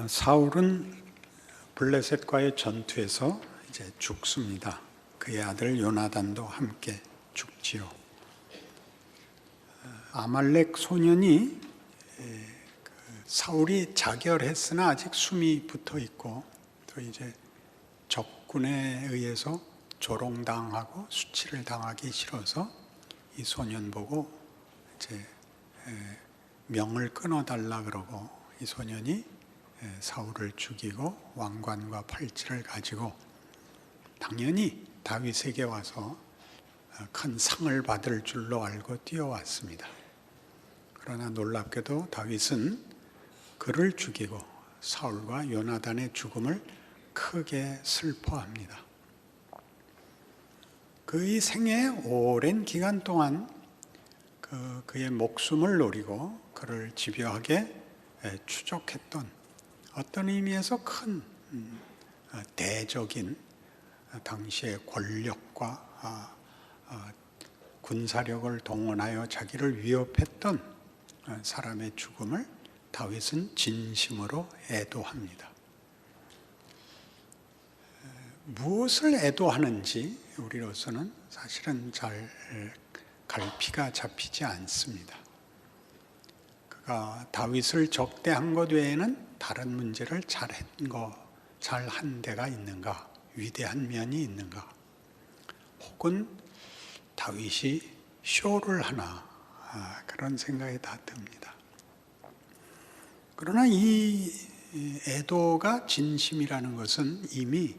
사울은 블레셋과의 전투에서 이제 죽습니다. 그의 아들 요나단도 함께 죽지요. 아말렉 소년이 사울이 자결했으나 아직 숨이 붙어 있고 또 이제 적군에 의해서 조롱당하고 수치를 당하기 싫어서 이 소년 보고 이제 명을 끊어달라 그러고 이 소년이 사울을 죽이고 왕관과 팔찌를 가지고 당연히 다윗에게 와서 큰 상을 받을 줄로 알고 뛰어왔습니다. 그러나 놀랍게도 다윗은 그를 죽이고 사울과 요나단의 죽음을 크게 슬퍼합니다. 그의 생애 오랜 기간 동안 그의 목숨을 노리고 그를 집요하게 추적했던 어떤 의미에서 큰 대적인 당시의 권력과 군사력을 동원하여 자기를 위협했던 사람의 죽음을 다윗은 진심으로 애도합니다. 무엇을 애도하는지 우리로서는 사실은 잘 갈피가 잡히지 않습니다. 그가 다윗을 적대한 것 외에는 다른 문제를 잘한 데가 있는가? 위대한 면이 있는가? 혹은 다윗이 쇼를 하나? 그런 생각이 다 듭니다. 그러나 이 애도가 진심이라는 것은 이미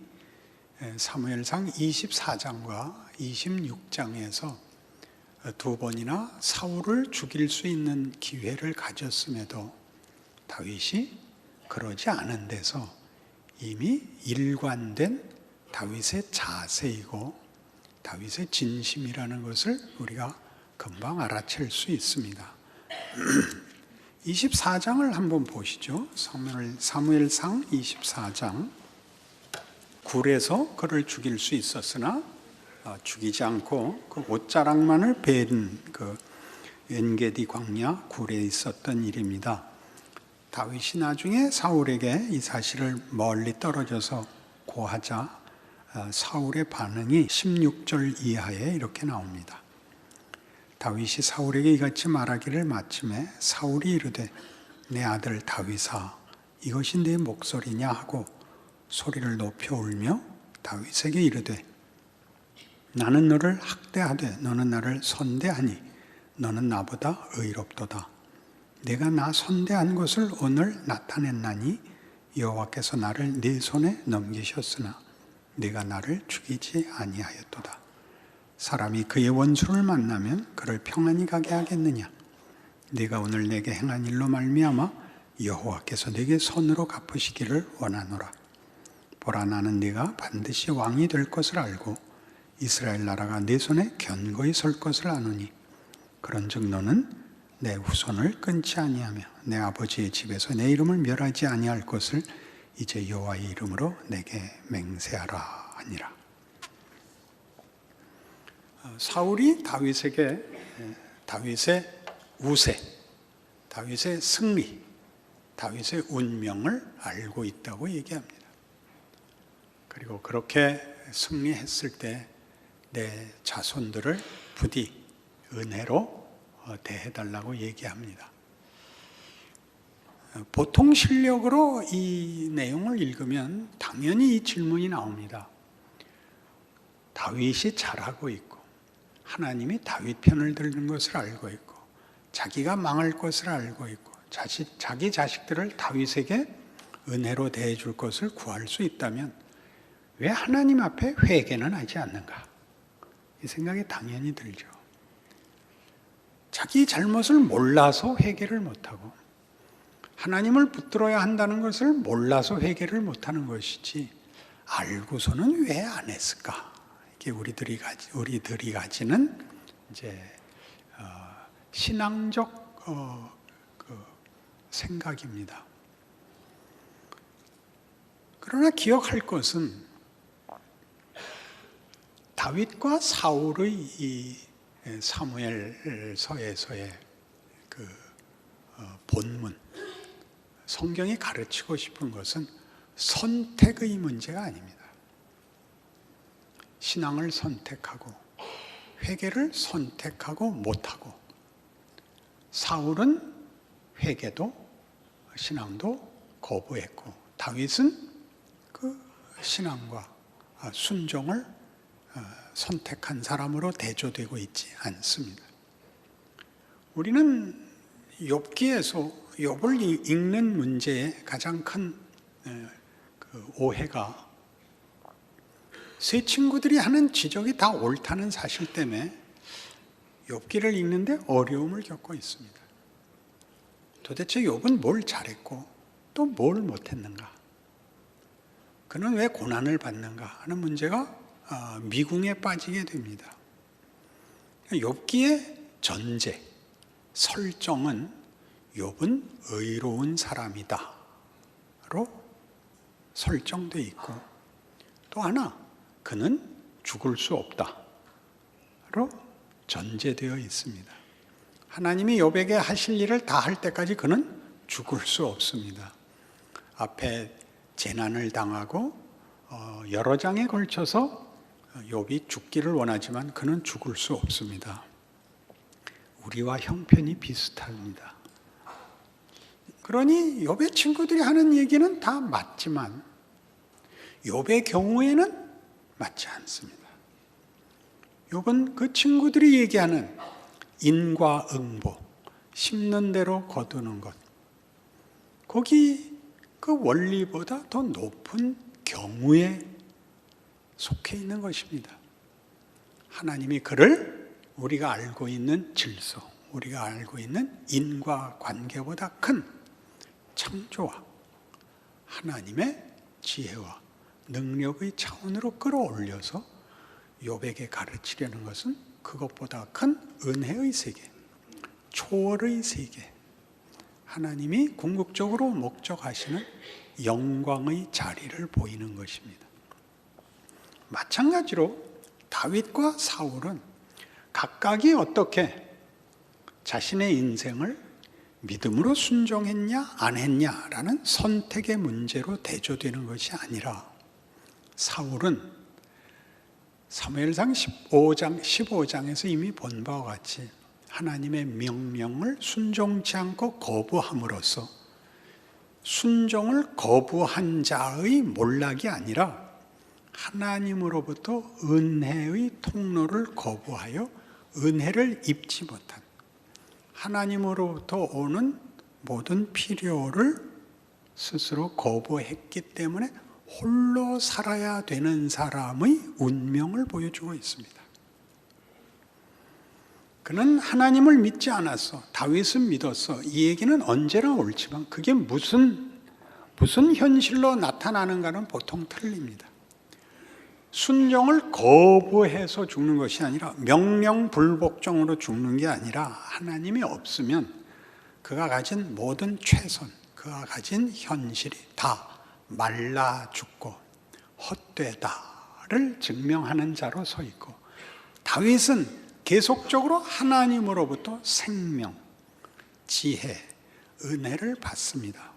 사무엘상 24장과 26장에서 두 번이나 사울을 죽일 수 있는 기회를 가졌음에도 다윗이 그러지 않은 데서 이미 일관된 다윗의 자세이고 다윗의 진심이라는 것을 우리가 금방 알아챌 수 있습니다. 24장을 한번 보시죠. 사무엘상 24장. 굴에서 그를 죽일 수 있었으나 죽이지 않고 그 옷자락만을 벤 그 엔게디 광야 굴에 있었던 일입니다. 다윗이 나중에 사울에게 이 사실을 멀리 떨어져서 고하자 사울의 반응이 16절 이하에 이렇게 나옵니다. 다윗이 사울에게 이같이 말하기를 마침에 사울이 이르되 내 아들 다윗아 이것이 내 목소리냐 하고 소리를 높여 울며 다윗에게 이르되 나는 너를 학대하되 너는 나를 선대하니 너는 나보다 의롭도다. 내가 나 선대한 것을 오늘 나타냈나니 여호와께서 나를 네 손에 넘기셨으나 내가 나를 죽이지 아니하였도다. 사람이 그의 원수를 만나면 그를 평안히 가게 하겠느냐? 네가 오늘 내게 행한 일로 말미암아 여호와께서 내게 선으로 갚으시기를 원하노라. 보라 나는 네가 반드시 왕이 될 것을 알고 이스라엘 나라가 네 손에 견고히 설 것을 아노니 그런즉 너는 내 후손을 끊지 아니하며 내 아버지의 집에서 내 이름을 멸하지 아니할 것을 이제 여호와의 이름으로 내게 맹세하라 하니라. 사울이 다윗에게 다윗의 우세, 다윗의 승리, 다윗의 운명을 알고 있다고 얘기합니다. 그리고 그렇게 승리했을 때 내 자손들을 부디 은혜로 대해달라고 얘기합니다. 보통 실력으로 이 내용을 읽으면 당연히 이 질문이 나옵니다. 다윗이 잘하고 있고 하나님이 다윗 편을 드는 것을 알고 있고 자기가 망할 것을 알고 있고 자기 자식들을 다윗에게 은혜로 대해줄 것을 구할 수 있다면 왜 하나님 앞에 회개는 하지 않는가? 이 생각이 당연히 들죠. 자기 잘못을 몰라서 회개를 못하고 하나님을 붙들어야 한다는 것을 몰라서 회개를 못하는 것이지 알고서는 왜 안 했을까? 이게 우리들이 가지는 이제 신앙적 생각입니다. 그러나 기억할 것은 다윗과 사울의 이 사무엘서에서의 그 본문 성경이 가르치고 싶은 것은 선택의 문제가 아닙니다. 신앙을 선택하고 회개를 선택하고 못하고, 사울은 회개도 신앙도 거부했고 다윗은 그 신앙과 순종을 선택한 사람으로 대조되고 있지 않습니다. 우리는 욥기에서 욥을 읽는 문제의 가장 큰 오해가 세 친구들이 하는 지적이 다 옳다는 사실 때문에 욥기를 읽는데 어려움을 겪고 있습니다. 도대체 욥은 뭘 잘했고 또 뭘 못했는가? 그는 왜 고난을 받는가 하는 문제가 미궁에 빠지게 됩니다. 욥기의 전제, 설정은 욥은 의로운 사람이다로 설정되어 있고, 또 하나 그는 죽을 수 없다로 전제되어 있습니다. 하나님이 욥에게 하실 일을 다 할 때까지 그는 죽을 수 없습니다. 앞에 재난을 당하고 여러 장에 걸쳐서 욥이 죽기를 원하지만 그는 죽을 수 없습니다. 우리와 형편이 비슷합니다. 그러니 욥의 친구들이 하는 얘기는 다 맞지만 욥의 경우에는 맞지 않습니다. 욥은 그 친구들이 얘기하는 인과응보, 심는 대로 거두는 것, 거기 그 원리보다 더 높은 경우에 속해 있는 것입니다. 하나님이 그를 우리가 알고 있는 질서, 우리가 알고 있는 인과관계보다 큰 창조와 하나님의 지혜와 능력의 차원으로 끌어올려서 욥에게 가르치려는 것은 그것보다 큰 은혜의 세계, 초월의 세계, 하나님이 궁극적으로 목적하시는 영광의 자리를 보이는 것입니다. 마찬가지로 다윗과 사울은 각각이 어떻게 자신의 인생을 믿음으로 순종했냐 안 했냐라는 선택의 문제로 대조되는 것이 아니라, 사울은 사무엘상 15장에서 이미 본 바와 같이 하나님의 명령을 순종치 않고 거부함으로써 순종을 거부한 자의 몰락이 아니라 하나님으로부터 은혜의 통로를 거부하여 은혜를 입지 못한, 하나님으로부터 오는 모든 필요를 스스로 거부했기 때문에 홀로 살아야 되는 사람의 운명을 보여주고 있습니다. 그는 하나님을 믿지 않았어. 다윗은 믿었어. 이 얘기는 언제나 옳지만 그게 무슨 현실로 나타나는가는 보통 틀립니다. 순종을 거부해서 죽는 것이 아니라 명령불복종으로 죽는 게 아니라, 하나님이 없으면 그가 가진 모든 최선, 그가 가진 현실이 다 말라 죽고 헛되다를 증명하는 자로 서 있고, 다윗은 계속적으로 하나님으로부터 생명, 지혜, 은혜를 받습니다.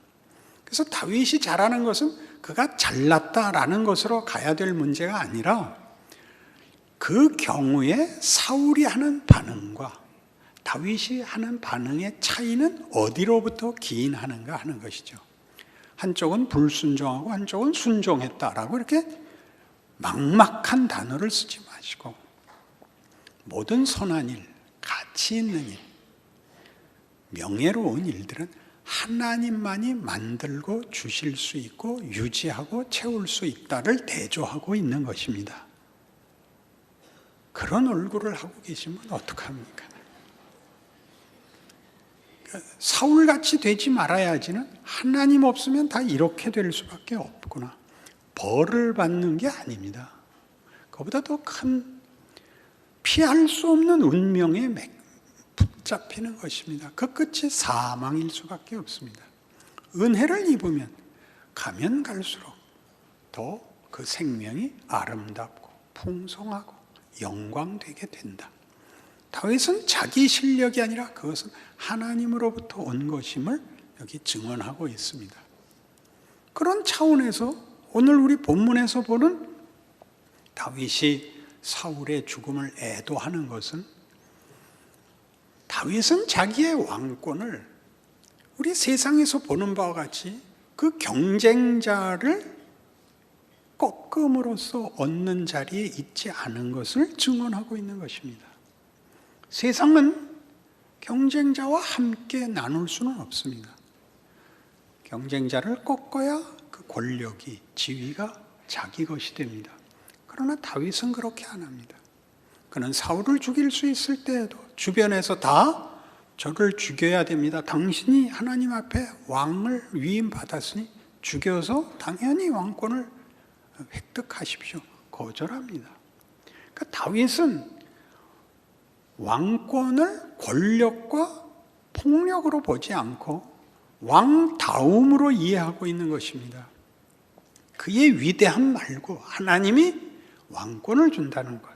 그래서 다윗이 잘하는 것은 그가 잘났다라는 것으로 가야 될 문제가 아니라, 그 경우에 사울이 하는 반응과 다윗이 하는 반응의 차이는 어디로부터 기인하는가 하는 것이죠. 한쪽은 불순종하고 한쪽은 순종했다라고 이렇게 막막한 단어를 쓰지 마시고, 모든 선한 일, 가치 있는 일, 명예로운 일들은 하나님만이 만들고 주실 수 있고 유지하고 채울 수 있다를 대조하고 있는 것입니다. 그런 얼굴을 하고 계시면 어떡합니까? 사울같이 되지 말아야지는 하나님 없으면 다 이렇게 될 수밖에 없구나. 벌을 받는 게 아닙니다. 그보다 더 큰 피할 수 없는 운명에 붙잡히는 것입니다. 그 끝이 사망일 수밖에 없습니다. 은혜를 입으면 가면 갈수록 더 그 생명이 아름답고 풍성하고 영광되게 된다. 다윗은 자기 실력이 아니라 그것은 하나님으로부터 온 것임을 여기 증언하고 있습니다. 그런 차원에서 오늘 우리 본문에서 보는 다윗이 사울의 죽음을 애도하는 것은, 다윗은 자기의 왕권을 우리 세상에서 보는 바와 같이 그 경쟁자를 꺾음으로써 얻는 자리에 있지 않은 것을 증언하고 있는 것입니다. 세상은 경쟁자와 함께 나눌 수는 없습니다. 경쟁자를 꺾어야 그 권력이, 지위가 자기 것이 됩니다. 그러나 다윗은 그렇게 안 합니다. 그는 사울을 죽일 수 있을 때에도 주변에서 다 저를 죽여야 됩니다. 당신이 하나님 앞에 왕을 위임받았으니 죽여서 당연히 왕권을 획득하십시오. 거절합니다. 그러니까 다윗은 왕권을 권력과 폭력으로 보지 않고 왕다움으로 이해하고 있는 것입니다. 그의 위대함 말고 하나님이 왕권을 준다는 것.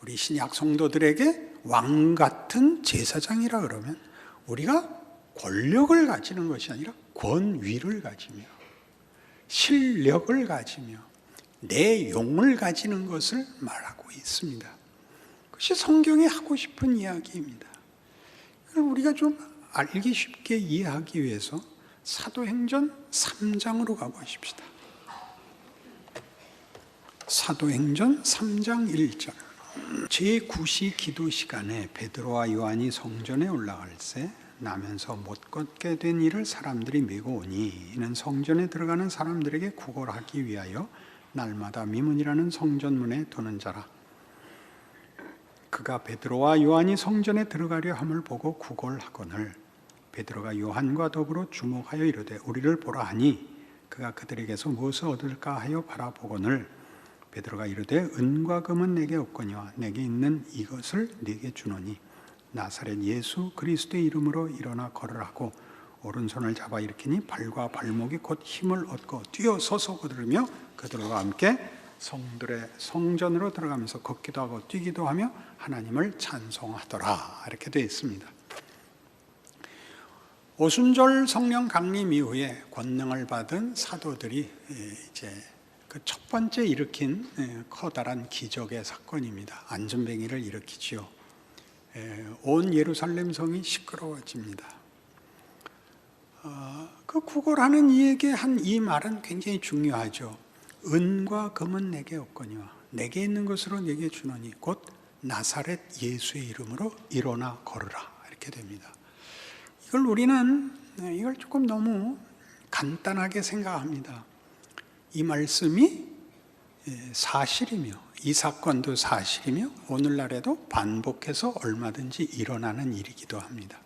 우리 신약 성도들에게 왕 같은 제사장이라 그러면 우리가 권력을 가지는 것이 아니라 권위를 가지며 실력을 가지며 내용을 가지는 것을 말하고 있습니다. 그것이 성경이 하고 싶은 이야기입니다. 우리가 좀 알기 쉽게 이해하기 위해서 사도행전 3장으로 가보십시다. 사도행전 3장 1절. 제9시 기도 시간에 베드로와 요한이 성전에 올라갈새 나면서 못 걷게 된 이를 사람들이 메고 오니, 이는 성전에 들어가는 사람들에게 구걸하기 위하여 날마다 미문이라는 성전문에 도는 자라. 그가 베드로와 요한이 성전에 들어가려 함을 보고 구걸하거늘 베드로가 요한과 더불어 주목하여 이르되 우리를 보라 하니, 그가 그들에게서 무엇을 얻을까 하여 바라보거늘 베드로가 이르되 은과 금은 내게 없거니와 내게 있는 이것을 네게 주노니 나사렛 예수 그리스도의 이름으로 일어나 걸으라고 오른손을 잡아 일으키니 발과 발목이 곧 힘을 얻고 뛰어서서 걸으며 그들과 함께 성들의 성전으로 들어가면서 걷기도 하고 뛰기도 하며 하나님을 찬송하더라. 이렇게 되어 있습니다. 오순절 성령 강림 이후에 권능을 받은 사도들이 이제 그 첫 번째 일으킨 커다란 기적의 사건입니다. 안전뱅이를 일으키지요. 온 예루살렘 성이 시끄러워집니다. 그 구걸하는 이에게 한 이 말은 굉장히 중요하죠. 은과 금은 내게 없거니와 내게 있는 것으로 내게 주노니 곧 나사렛 예수의 이름으로 일어나 걸으라. 이렇게 됩니다. 우리는 이걸 조금 너무 간단하게 생각합니다. 이 말씀이 사실이며 이 사건도 사실이며 오늘날에도 반복해서 얼마든지 일어나는 일이기도 합니다.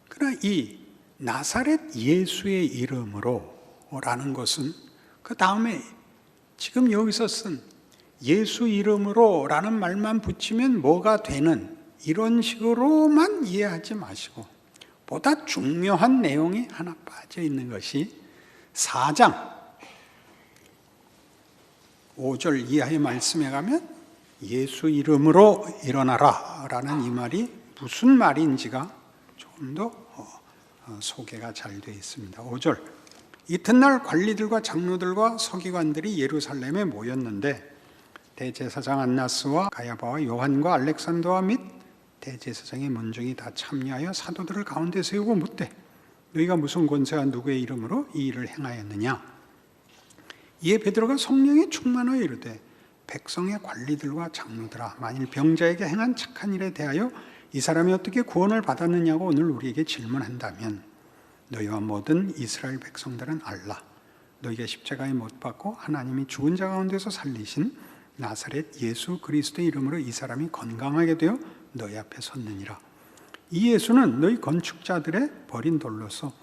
그러나 이 나사렛 예수의 이름으로 라는 것은 그 다음에 지금 여기서 쓴 예수 이름으로 라는 말만 붙이면 뭐가 되는 이런 식으로만 이해하지 마시고 보다 중요한 내용이 하나 빠져 있는 것이 4장 5절 이하의 말씀에 가면 예수 이름으로 일어나라 라는 이 말이 무슨 말인지가 조금 더 소개가 잘 되어 있습니다. 5절. 이튿날 관리들과 장로들과 서기관들이 예루살렘에 모였는데 대제사장 안나스와 가야바와 요한과 알렉산더와 및 대제사장의 문중이 다 참여하여 사도들을 가운데 세우고 묻되 너희가 무슨 권세와 누구의 이름으로 이 일을 행하였느냐. 이에 베드로가 성령에 충만하여 이르되 백성의 관리들과 장로들아, 만일 병자에게 행한 착한 일에 대하여 이 사람이 어떻게 구원을 받았느냐고 오늘 우리에게 질문한다면 너희와 모든 이스라엘 백성들은 알라. 너희가 십자가에 못 박고 하나님이 죽은 자 가운데서 살리신 나사렛 예수 그리스도의 이름으로 이 사람이 건강하게 되어 너희 앞에 섰느니라. 이 예수는 너희 건축자들의 버린 돌로서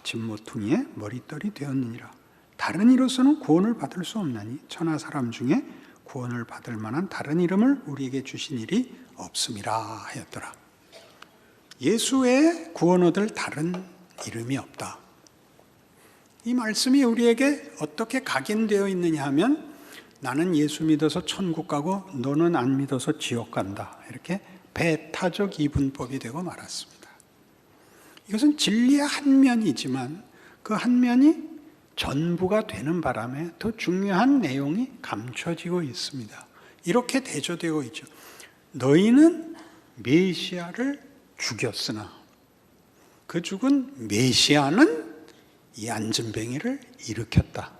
진모퉁이의 머릿돌이 되었느니라. 다른 이로서는 구원을 받을 수 없나니 천하 사람 중에 구원을 받을 만한 다른 이름을 우리에게 주신 일이 없음이라 하였더라. 예수 외에 구원 얻을 다른 이름이 없다. 이 말씀이 우리에게 어떻게 각인되어 있느냐 하면 나는 예수 믿어서 천국 가고 너는 안 믿어서 지옥 간다. 이렇게 배타적 이분법이 되고 말았습니다. 이것은 진리의 한 면이지만 그 한 면이 전부가 되는 바람에 더 중요한 내용이 감춰지고 있습니다. 이렇게 대조되고 있죠. 너희는 메시아를 죽였으나 그 죽은 메시아는 이 안전뱅이를 일으켰다.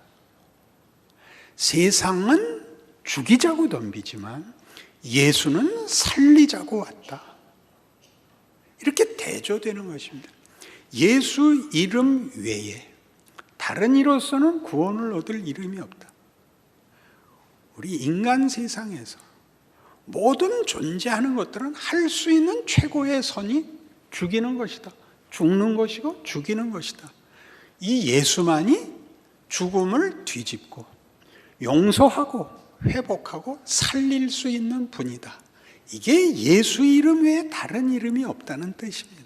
세상은 죽이자고 덤비지만 예수는 살리자고 왔다. 이렇게 대조되는 것입니다. 예수 이름 외에 다른 이로서는 구원을 얻을 이름이 없다. 우리 인간 세상에서 모든 존재하는 것들은 할 수 있는 최고의 선이 죽이는 것이다. 죽는 것이고 죽이는 것이다. 이 예수만이 죽음을 뒤집고 용서하고 회복하고 살릴 수 있는 분이다. 이게 예수 이름 외에 다른 이름이 없다는 뜻입니다.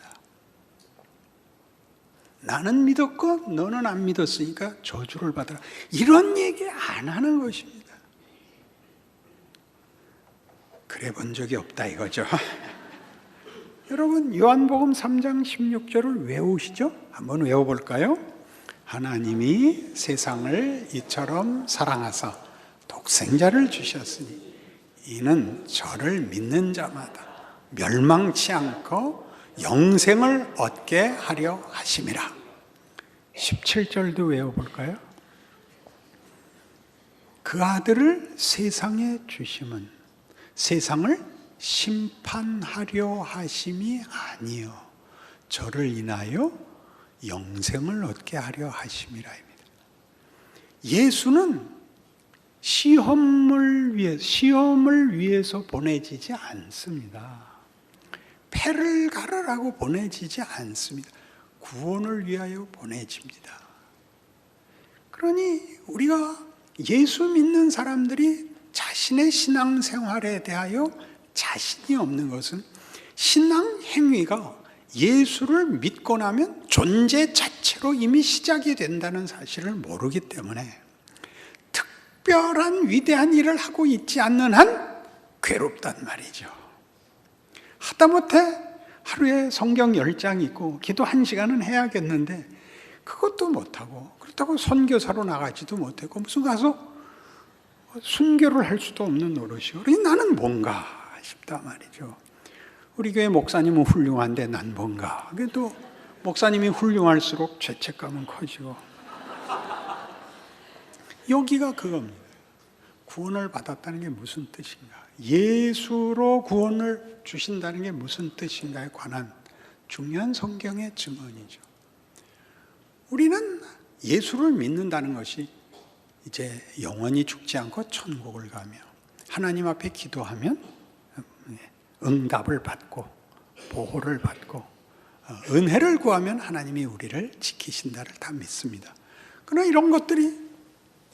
나는 믿었고 너는 안 믿었으니까 저주를 받아라. 이런 얘기 안 하는 것입니다. 그래 본 적이 없다 이거죠. 여러분 요한복음 3장 16절을 외우시죠? 한번 외워볼까요? 하나님이 세상을 이처럼 사랑하사 독생자를 주셨으니 이는 저를 믿는 자마다 멸망치 않고 영생을 얻게 하려 하심이라. 17절도 외워볼까요? 그 아들을 세상에 주심은 세상을 심판하려 하심이 아니요 저를 인하여 영생을 얻게 하려 하심이라입니다. 예수는 시험을 위해서 보내지지 않습니다. 패를 가르라고 보내지지 않습니다. 구원을 위하여 보내집니다. 그러니 우리가 예수 믿는 사람들이 자신의 신앙생활에 대하여 자신이 없는 것은 신앙 행위가 예수를 믿고 나면 존재 자체로 이미 시작이 된다는 사실을 모르기 때문에 특별한 위대한 일을 하고 있지 않는 한 괴롭단 말이죠. 하다못해 하루에 성경 10장 있고 기도 1시간은 해야겠는데 그것도 못하고 그렇다고 선교사로 나가지도 못하고 무슨 가서 순교를 할 수도 없는 노릇이고 그러니 나는 뭔가 싶다 말이죠. 우리 교회 목사님은 훌륭한데 난 뭔가. 그래도 목사님이 훌륭할수록 죄책감은 커지고 여기가 그겁니다. 구원을 받았다는 게 무슨 뜻인가? 예수로 구원을 주신다는 게 무슨 뜻인가에 관한 중요한 성경의 증언이죠. 우리는 예수를 믿는다는 것이 이제 영원히 죽지 않고 천국을 가며 하나님 앞에 기도하면 응답을 받고 보호를 받고 은혜를 구하면 하나님이 우리를 지키신다를 다 믿습니다. 그러나 이런 것들이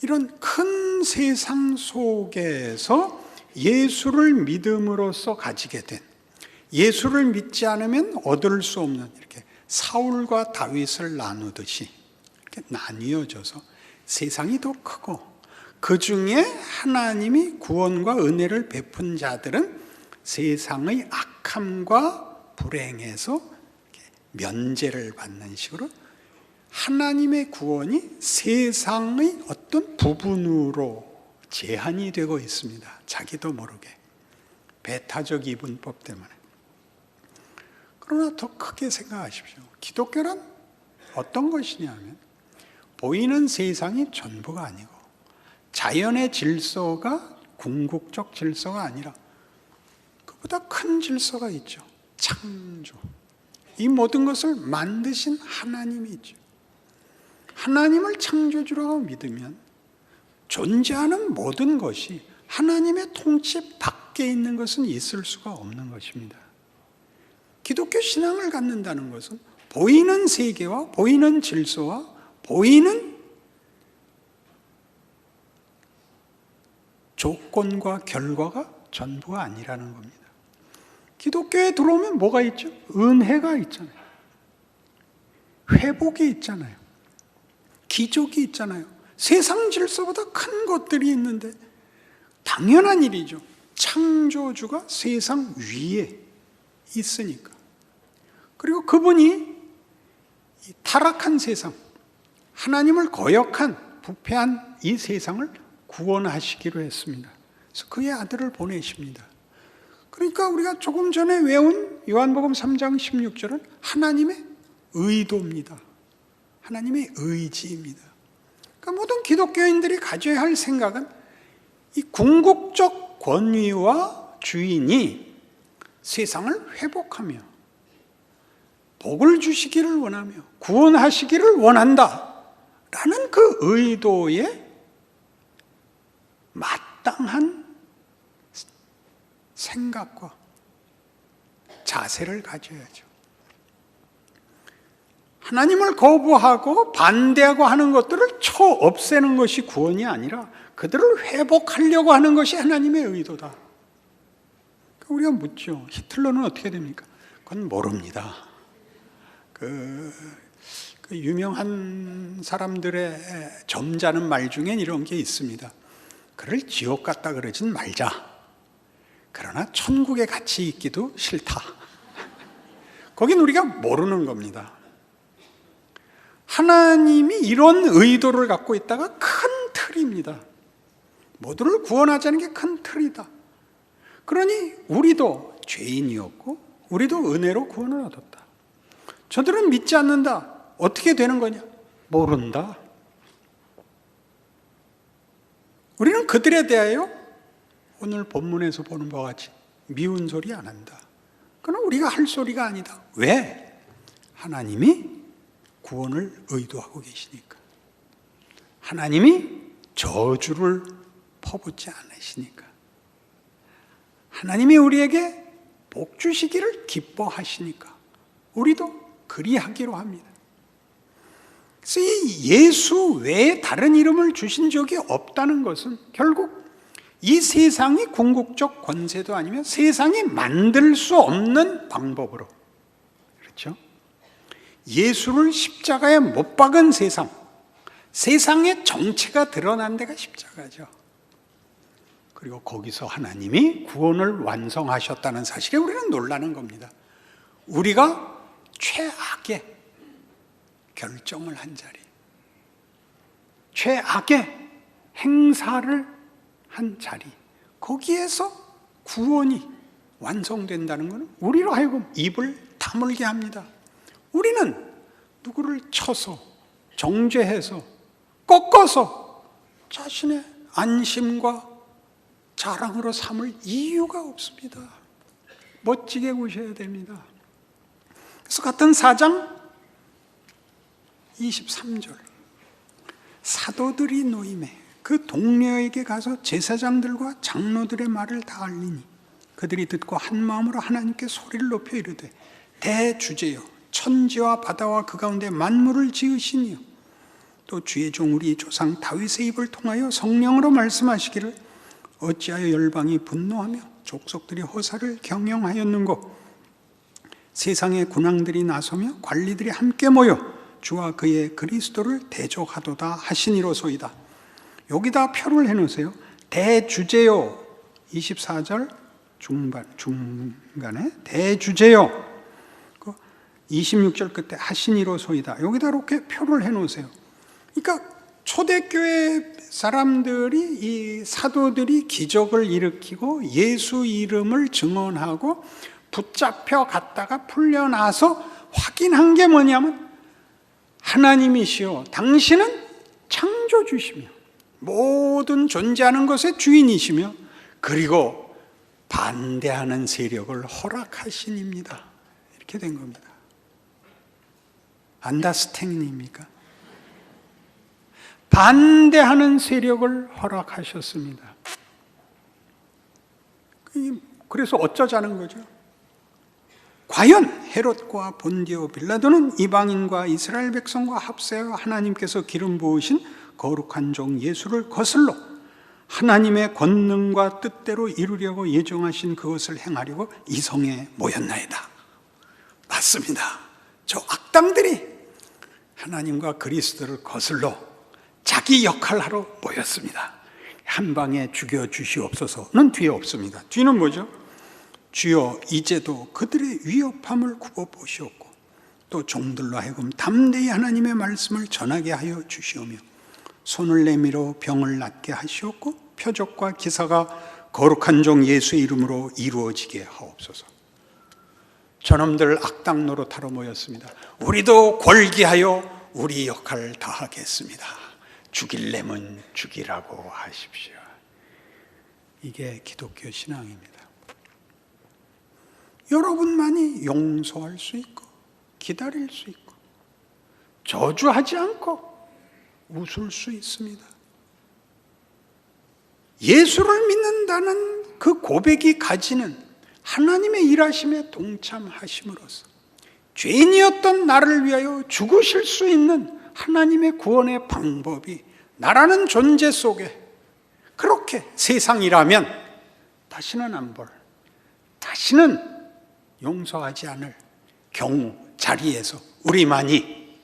이런 큰 세상 속에서 예수를 믿음으로써 가지게 된 예수를 믿지 않으면 얻을 수 없는 이렇게 사울과 다윗을 나누듯이 이렇게 나뉘어져서 세상이 더 크고 그 중에 하나님이 구원과 은혜를 베푼 자들은 세상의 악함과 불행에서 면제를 받는 식으로 하나님의 구원이 세상의 어떤 부분으로 제한이 되고 있습니다. 자기도 모르게 배타적 이분법 때문에. 그러나 더 크게 생각하십시오. 기독교란 어떤 것이냐면 보이는 세상이 전부가 아니고 자연의 질서가 궁극적 질서가 아니라 그보다 큰 질서가 있죠. 창조. 이 모든 것을 만드신 하나님이 있죠. 하나님을 창조주라고 믿으면 존재하는 모든 것이 하나님의 통치 밖에 있는 것은 있을 수가 없는 것입니다. 기독교 신앙을 갖는다는 것은 보이는 세계와 보이는 질서와 보이는 조건과 결과가 전부가 아니라는 겁니다. 기독교에 들어오면 뭐가 있죠? 은혜가 있잖아요. 회복이 있잖아요. 기적이 있잖아요. 세상 질서보다 큰 것들이 있는데 당연한 일이죠. 창조주가 세상 위에 있으니까. 그리고 그분이 이 타락한 세상, 하나님을 거역한 부패한 이 세상을 구원하시기로 했습니다. 그래서 그의 아들을 보내십니다. 그러니까 우리가 조금 전에 외운 요한복음 3장 16절은 하나님의 의도입니다. 하나님의 의지입니다. 그러니까 모든 기독교인들이 가져야 할 생각은 이 궁극적 권위와 주인이 세상을 회복하며 복을 주시기를 원하며 구원하시기를 원한다 라는 그 의도에 마땅한 생각과 자세를 가져야죠. 하나님을 거부하고 반대하고 하는 것들을 쳐 없애는 것이 구원이 아니라 그들을 회복하려고 하는 것이 하나님의 의도다. 우리가 묻죠. 히틀러는 어떻게 됩니까? 그건 모릅니다. 그 유명한 사람들의 점잖은 말 중엔 이런 게 있습니다. 그를 지옥 갔다 그러진 말자. 그러나 천국에 같이 있기도 싫다. 거긴 우리가 모르는 겁니다. 하나님이 이런 의도를 갖고 있다가 큰 틀입니다. 모두를 구원하자는 게 큰 틀이다. 그러니 우리도 죄인이었고 우리도 은혜로 구원을 얻었다. 저들은 믿지 않는다. 어떻게 되는 거냐? 모른다. 우리는 그들에 대하여 오늘 본문에서 보는 바와 같이 미운 소리 안 한다. 그건 우리가 할 소리가 아니다. 왜? 하나님이 구원을 의도하고 계시니까. 하나님이 저주를 퍼붓지 않으시니까. 하나님이 우리에게 복 주시기를 기뻐하시니까 우리도 그리하기로 합니다. 그래서 이 예수 외에 다른 이름을 주신 적이 없다는 것은 결국 이 세상이 궁극적 권세도 아니면 세상이 만들 수 없는 방법으로, 그렇죠? 예수를 십자가에 못 박은 세상, 세상의 정체가 드러난 데가 십자가죠. 그리고 거기서 하나님이 구원을 완성하셨다는 사실에 우리는 놀라는 겁니다. 우리가 최악의 결정을 한 자리, 최악의 행사를 한 자리, 거기에서 구원이 완성된다는 것은 우리로 하여금 입을 다물게 합니다. 우리는 누구를 쳐서, 정죄해서, 꺾어서 자신의 안심과 자랑으로 삼을 이유가 없습니다. 멋지게 구셔야 됩니다. 그래서 같은 4장 23절, 사도들이 노임에 그 동료에게 가서 제사장들과 장로들의 말을 다 알리니 그들이 듣고 한 마음으로 하나님께 소리를 높여 이르되 대주제여 천지와 바다와 그 가운데 만물을 지으시니요 또 주의 종 우리 조상 다윗의 입을 통하여 성령으로 말씀하시기를 어찌하여 열방이 분노하며 족속들이 호사를 경영하였는고 세상의 군왕들이 나서며 관리들이 함께 모여 주와 그의 그리스도를 대적하도다 하시니로소이다. 여기다 표를 해놓으세요. 대주제요 24절 중간에 대주제요 26절 끝에 하시니로소이다. 여기다 이렇게 표를 해놓으세요. 그러니까 초대교회 사람들이, 이 사도들이 기적을 일으키고 예수 이름을 증언하고 붙잡혀 갔다가 풀려나서 확인한 게 뭐냐면 하나님이시여 당신은 창조주시며 모든 존재하는 것의 주인이시며 그리고 반대하는 세력을 허락하신입니다. 이렇게 된 겁니다. 안다스탱입니까? 반대하는 세력을 허락하셨습니다. 그래서 어쩌자는 거죠? 과연 헤롯과 본디오 빌라도는 이방인과 이스라엘 백성과 합세하여 하나님께서 기름 부으신 거룩한 종 예수를 거슬러 하나님의 권능과 뜻대로 이루려고 예정하신 그것을 행하려고 이 성에 모였나이다. 맞습니다. 저 악당들이 하나님과 그리스도를 거슬러 자기 역할을 하러 모였습니다. 한 방에 죽여주시옵소서는 뒤에 없습니다. 뒤는 뭐죠? 주여 이제도 그들의 위협함을 굽어보시옵고 또 종들로 하여금 담대히 하나님의 말씀을 전하게 하여 주시오며 손을 내밀어 병을 낫게 하시었고 표적과 기사가 거룩한 종 예수의 이름으로 이루어지게 하옵소서. 저놈들 악당 노릇하러 모였습니다. 우리도 골기하여 우리 역할을 다하겠습니다. 죽일래면 죽이라고 하십시오. 이게 기독교 신앙입니다. 여러분만이 용서할 수 있고 기다릴 수 있고 저주하지 않고 웃을 수 있습니다. 예수를 믿는다는 그 고백이 가지는 하나님의 일하심에 동참하심으로써 죄인이었던 나를 위하여 죽으실 수 있는 하나님의 구원의 방법이 나라는 존재 속에 그렇게 세상이라면 다시는 안 볼, 다시는 용서하지 않을 경우 자리에서 우리만이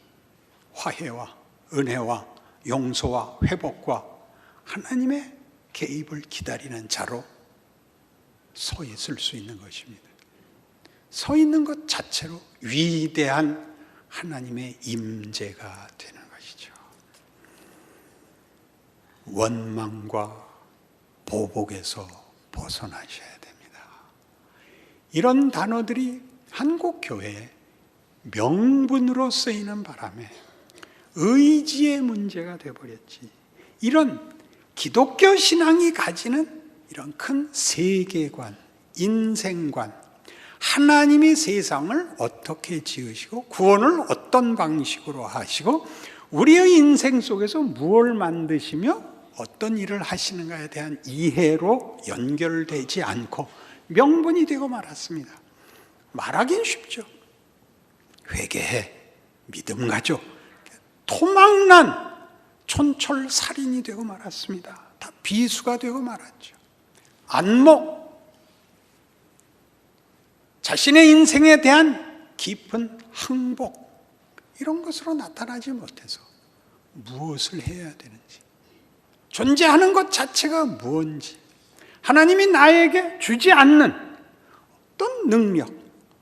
화해와 은혜와 용서와 회복과 하나님의 개입을 기다리는 자로 서 있을 수 있는 것입니다. 서 있는 것 자체로 위대한 하나님의 임재가 되는 것이죠. 원망과 보복에서 벗어나셔야 됩니다. 이런 단어들이 한국 교회에 명분으로 쓰이는 바람에 의지의 문제가 되어버렸지. 이런 기독교 신앙이 가지는 이런 큰 세계관, 인생관, 하나님이 세상을 어떻게 지으시고 구원을 어떤 방식으로 하시고 우리의 인생 속에서 무엇을 만드시며 어떤 일을 하시는가에 대한 이해로 연결되지 않고 명분이 되고 말았습니다. 말하긴 쉽죠. 회개해, 믿음 가져, 토막난 촌철살인이 되고 말았습니다. 다 비수가 되고 말았죠. 안목, 자신의 인생에 대한 깊은 항복, 이런 것으로 나타나지 못해서 무엇을 해야 되는지, 존재하는 것 자체가 무엇인지, 하나님이 나에게 주지 않는 어떤 능력,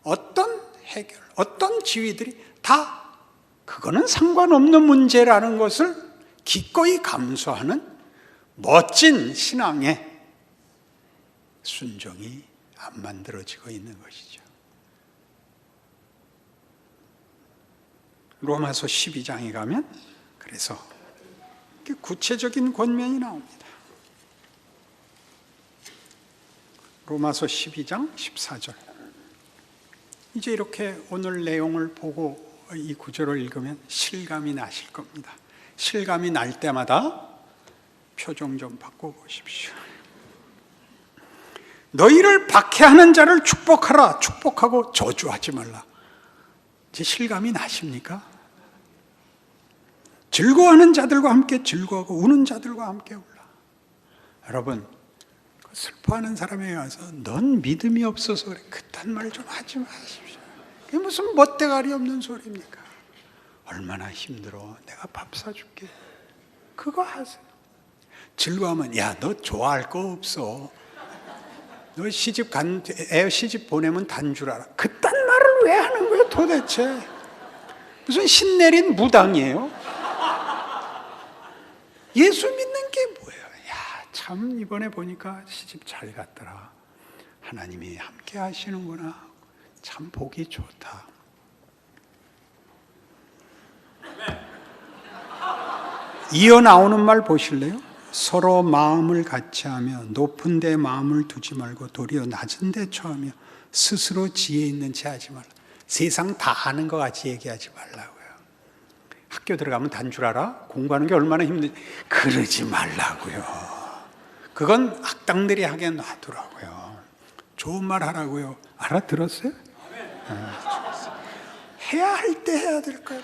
어떤 해결, 어떤 지위들이 다 그거는 상관없는 문제라는 것을 기꺼이 감수하는 멋진 신앙의 순종이 안 만들어지고 있는 것이죠. 로마서 12장에 가면 그래서 구체적인 권면이 나옵니다. 로마서 12장 14절. 이제 이렇게 오늘 내용을 보고 이 구절을 읽으면 실감이 나실 겁니다. 실감이 날 때마다 표정 좀 바꿔보십시오. 너희를 박해하는 자를 축복하라. 축복하고 저주하지 말라. 이제 실감이 나십니까? 즐거워하는 자들과 함께 즐거워하고 우는 자들과 함께 울라. 여러분, 슬퍼하는 사람에게 와서 넌 믿음이 없어서 그래, 그딴 말 좀 하지 마십시오. 그게 무슨 멋대가리 없는 소리입니까? 얼마나 힘들어. 내가 밥 사줄게. 그거 하세요. 즐거워하면 야, 너 좋아할 거 없어. 너 애 시집 보내면 단 줄 알아. 그딴 말을 왜 하는 거예요 도대체? 무슨 신내린 무당이에요? 예수 믿는 게 뭐예요? 야, 참 이번에 보니까 시집 잘 갔더라. 하나님이 함께 하시는구나. 참 보기 좋다. 이어 나오는 말 보실래요? 서로 마음을 같이하며 높은 데 마음을 두지 말고 도리어 낮은 데 처하며 스스로 지혜 있는 채 하지 말라. 세상 다 아는 것 같이 얘기하지 말라고요. 학교 들어가면 단 줄 알아? 공부하는 게 얼마나 힘든지 그러지 말라고요. 그건 악당들이 하게 놔두라고요. 좋은 말 하라고요. 알아들었어요? 해야 할 때 해야 될 거예요.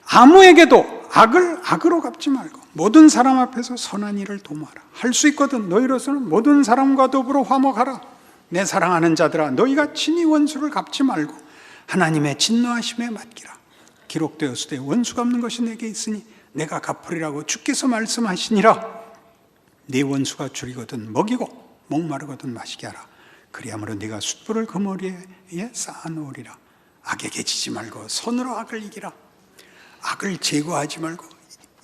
아무에게도 악을 악으로 갚지 말고 모든 사람 앞에서 선한 일을 도모하라. 할 수 있거든 너희로서는 모든 사람과 더불어 화목하라. 내 사랑하는 자들아, 너희가 친히 원수를 갚지 말고 하나님의 진노하심에 맡기라. 기록되었으되 원수 갚는 것이 내게 있으니 내가 갚으리라고 주께서 말씀하시니라. 네 원수가 줄이거든 먹이고 목마르거든 마시게 하라. 그리함으로 네가 숯불을 그 머리에 쌓아놓으리라. 악에게 지지 말고 선으로 악을 이기라. 악을 제거하지 말고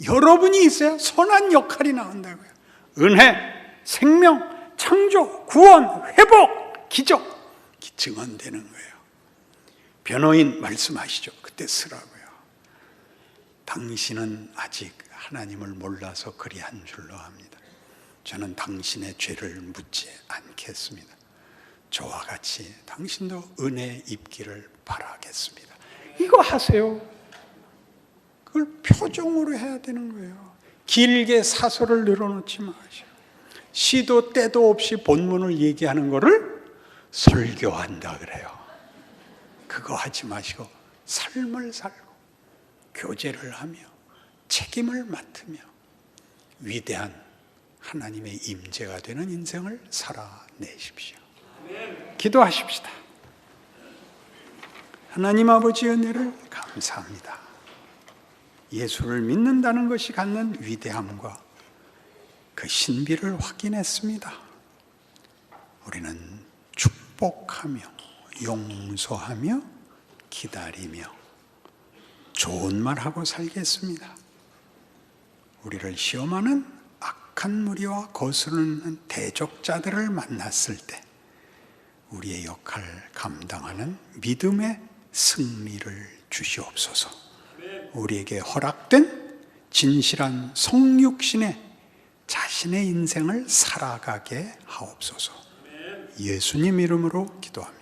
여러분이 있어야 선한 역할이 나온다고요. 은혜, 생명, 창조, 구원, 회복, 기적 증언되는 거예요. 변호인 말씀하시죠. 그때 쓰라고요. 당신은 아직 하나님을 몰라서 그리한 줄로 압니다. 저는 당신의 죄를 묻지 않겠습니다. 저와 같이 당신도 은혜 입기를 바라겠습니다. 이거 하세요. 그걸 표정으로 해야 되는 거예요. 길게 사설을 늘어놓지 마세요. 시도 때도 없이 본문을 얘기하는 거를 설교한다 그래요. 그거 하지 마시고 삶을 살고 교제를 하며 책임을 맡으며 위대한 하나님의 임재가 되는 인생을 살아내십시오. 기도하십시다. 하나님 아버지 은혜를 감사합니다. 예수를 믿는다는 것이 갖는 위대함과 그 신비를 확인했습니다. 우리는 축복하며 용서하며 기다리며 좋은 말하고 살겠습니다. 우리를 시험하는 악한 무리와 거스르는 대적자들을 만났을 때 우리의 역할 감당하는 믿음의 승리를 주시옵소서. 우리에게 허락된 진실한 성육신의 자신의 인생을 살아가게 하옵소서. 예수님 이름으로 기도합니다.